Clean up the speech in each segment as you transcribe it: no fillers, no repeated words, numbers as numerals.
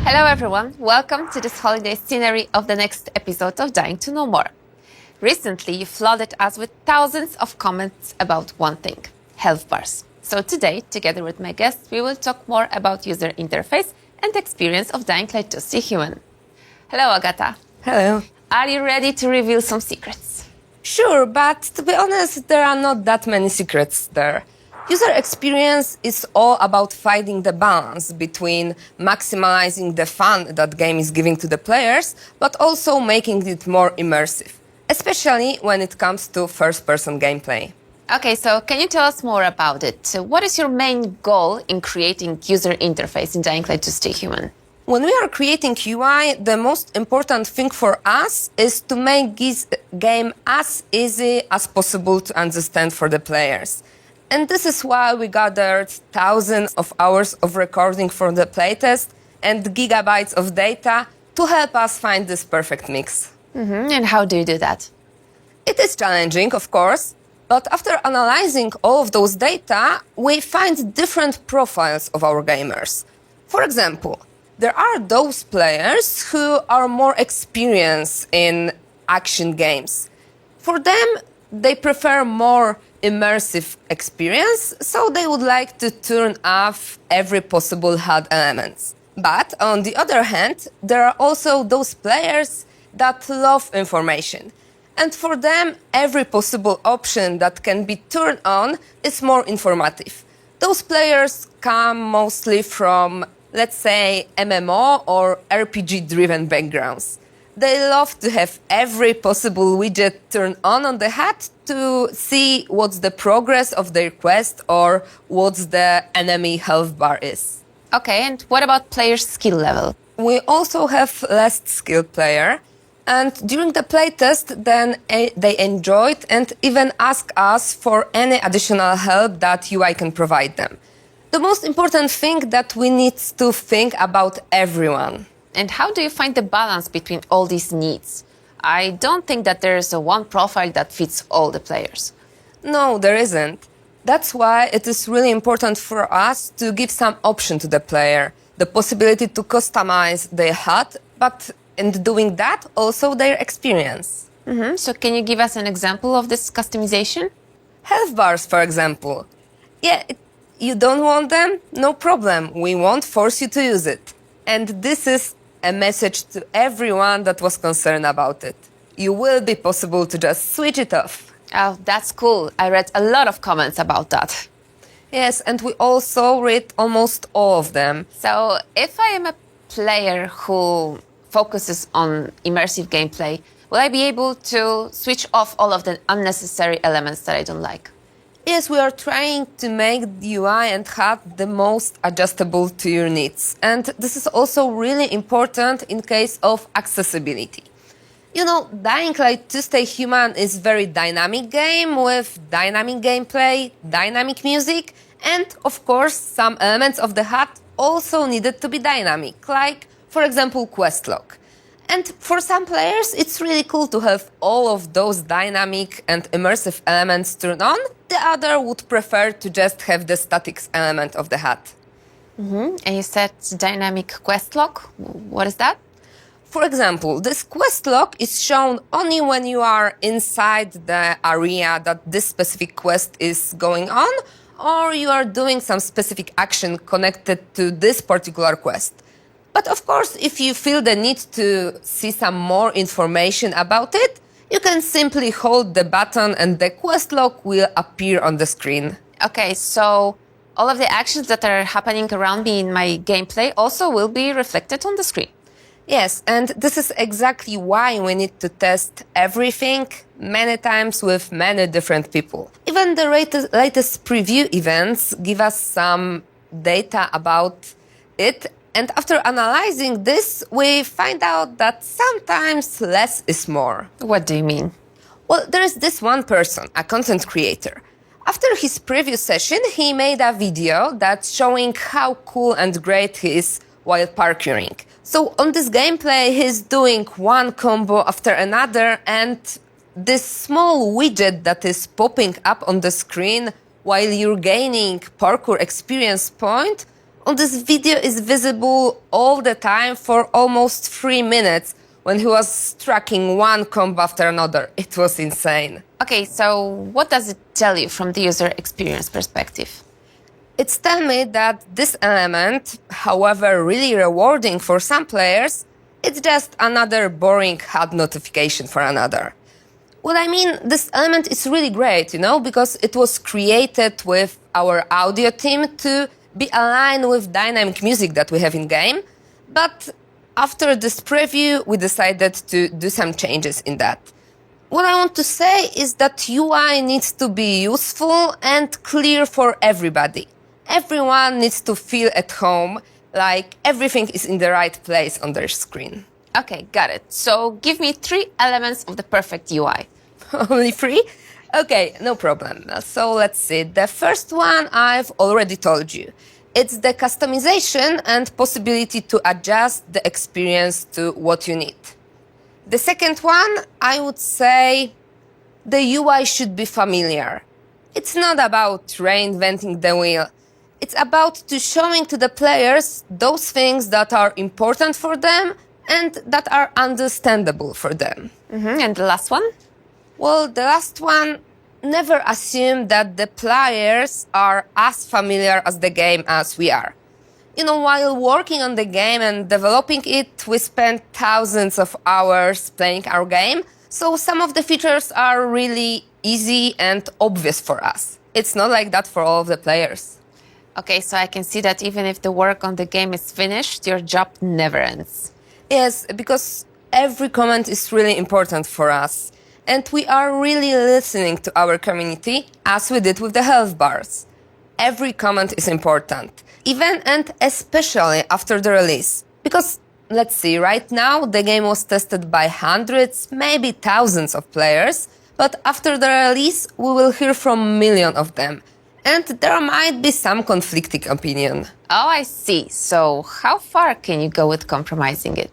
Hello everyone, welcome to this holiday scenery of the next episode of Dying to Know More. Recently, you flooded us with thousands of comments about one thing, health bars. So today, together with my guests, we will talk more about user interface and experience of Dying Light 2 See Human. Hello Agata. Hello. Are you ready to reveal some secrets? Sure, but to be honest, there are not that many secrets there. User experience is all about finding the balance between maximizing the fun that game is giving to the players, but also making it more immersive, especially when it comes to first-person gameplay. Okay, so can you tell us more about it? So what is your main goal in creating user interface in Dying Light 2 See Human? When we are creating UI, the most important thing for us is to make this game as easy as possible to understand for the players. And this is why we gathered thousands of hours of recording for the playtest and gigabytes of data to help us find this perfect mix. And how do you do that? It is challenging, of course, but after analyzing all of those data, we find different profiles of our gamers. For example, there are those players who are more experienced in action games. For them, they prefer more immersive experience, so they would like to turn off every possible HUD elements. But on the other hand, there are also those players that love information. And for them, every possible option that can be turned on is more informative. Those players come mostly from, let's say, MMO or RPG-driven backgrounds. They love to have every possible widget turned on the HUD to see what's the progress of their quest or what's the enemy health bar is. Okay, and what about player skill level? We also have less skilled player, and during the playtest, then they enjoyed and even asked us for any additional help that UI can provide them. The most important thing that we need to think about everyone. And how do you find the balance between all these needs? I don't think that there is a one profile that fits all the players. No, there isn't. That's why it is really important for us to give some option to the player, the possibility to customize their HUD, but in doing that, also their experience. So can you give us an example of this customization? Health bars, for example. You don't want them? No problem. We won't force you to use it. And this is a message to everyone that was concerned about it. You will be possible to just switch it off. Oh, that's cool. I read a lot of comments about that. Yes, and we also read almost all of them. So if I am a player who focuses on immersive gameplay, will I be able to switch off all of the unnecessary elements that I don't like? Yes, we are trying to make the UI and HUD the most adjustable to your needs. And this is also really important in case of accessibility. You know, Dying Light 2 See Human is a very dynamic game with dynamic gameplay, dynamic music, and of course some elements of the HUD also needed to be dynamic, like for example quest log. And for some players, it's really cool to have all of those dynamic and immersive elements turned on. The other would prefer to just have the static element of the HUD. And you said dynamic quest log. What is that? For example, this quest log is shown only when you are inside the area that this specific quest is going on, or you are doing some specific action connected to this particular quest. But of course, if you feel the need to see some more information about it, you can simply hold the button and the quest log will appear on the screen. Okay, so all of the actions that are happening around me in my gameplay also will be reflected on the screen. Yes, and this is exactly why we need to test everything many times with many different people. Even the latest preview events give us some data about it. And after analyzing this, we find out that sometimes less is more. What do you mean? Well, there is this one person, a content creator. After his previous session, he made a video that's showing how cool and great he is while parkouring. So on this gameplay, he's doing one combo after another, and this small widget that is popping up on the screen while you're gaining parkour experience point on this video is visible all the time for almost 3 minutes when he was tracking one combo after another. It was insane. Okay, so what does it tell you from the user experience perspective? It's telling me that this element, however really rewarding for some players, it's just another boring HUD notification for another. Well, I mean, this element is really great, because it was created with our audio team to be aligned with dynamic music that we have in game. But after this preview, we decided to do some changes in that. What I want to say is that UI needs to be useful and clear for everybody. Everyone needs to feel at home, like everything is in the right place on their screen. Okay, got it. So give me 3 elements of the perfect UI. Only 3? Okay, no problem. So let's see. The first one I've already told you. It's the customization and possibility to adjust the experience to what you need. The second one, I would say the UI should be familiar. It's not about reinventing the wheel. It's about showing to the players those things that are important for them and that are understandable for them. And the last one? Well, the last one, never assume that the players are as familiar as the game as we are. While working on the game and developing it, we spent thousands of hours playing our game, so some of the features are really easy and obvious for us. It's not like that for all of the players. Okay, so I can see that even if the work on the game is finished, your job never ends. Yes, because every comment is really important for us. And we are really listening to our community, as we did with the health bars. Every comment is important, even and especially after the release. Because, let's see, right now the game was tested by hundreds, maybe thousands of players, but after the release we will hear from millions of them. And there might be some conflicting opinion. Oh, I see. So how far can you go with compromising it?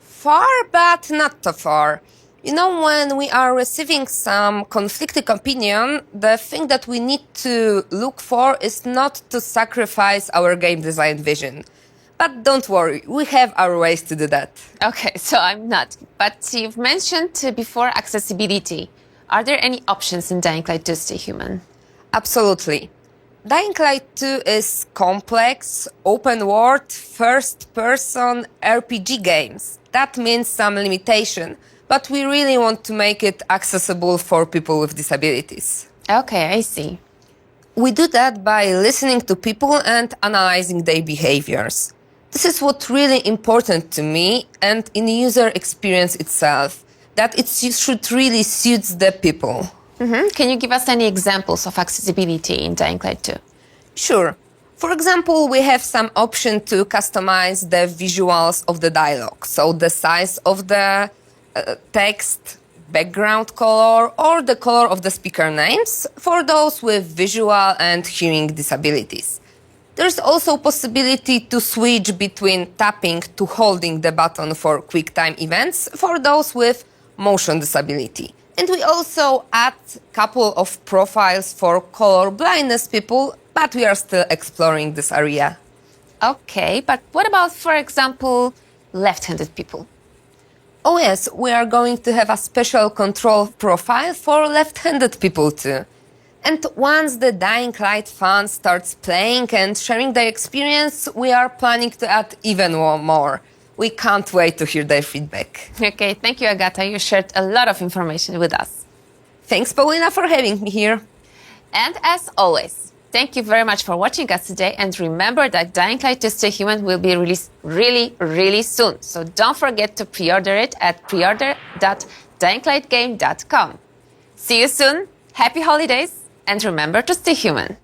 Far, but not too far. When we are receiving some conflicting opinion, the thing that we need to look for is not to sacrifice our game design vision. But don't worry, we have our ways to do that. Okay, so I'm not. But you've mentioned before accessibility. Are there any options in Dying Light 2 Stay Human? Absolutely. Dying Light 2 is complex, open-world, first-person RPG games. That means some limitation. But we really want to make it accessible for people with disabilities. Okay, I see. We do that by listening to people and analyzing their behaviors. This is what's really important to me and in user experience itself, that it should really suit the people. Can you give us any examples of accessibility in Dying Light 2? Sure. For example, we have some option to customize the visuals of the dialogue, so the size of the text, background color, or the color of the speaker names for those with visual and hearing disabilities. There's also possibility to switch between tapping to holding the button for quick time events for those with motion disability. And we also add a couple of profiles for color blindness people, but we are still exploring this area. Okay, but what about, for example, left-handed people? Oh yes, we are going to have a special control profile for left-handed people too. And once the Dying Light fans starts playing and sharing their experience, we are planning to add even more. We can't wait to hear their feedback. Okay, thank you, Agata. You shared a lot of information with us. Thanks, Paulina, for having me here. And as always, thank you very much for watching us today. And remember that Dying Light 2 Stay Human will be released really soon. So don't forget to pre-order it at preorder.dyinglightgame.com. See you soon. Happy holidays. And remember to stay human.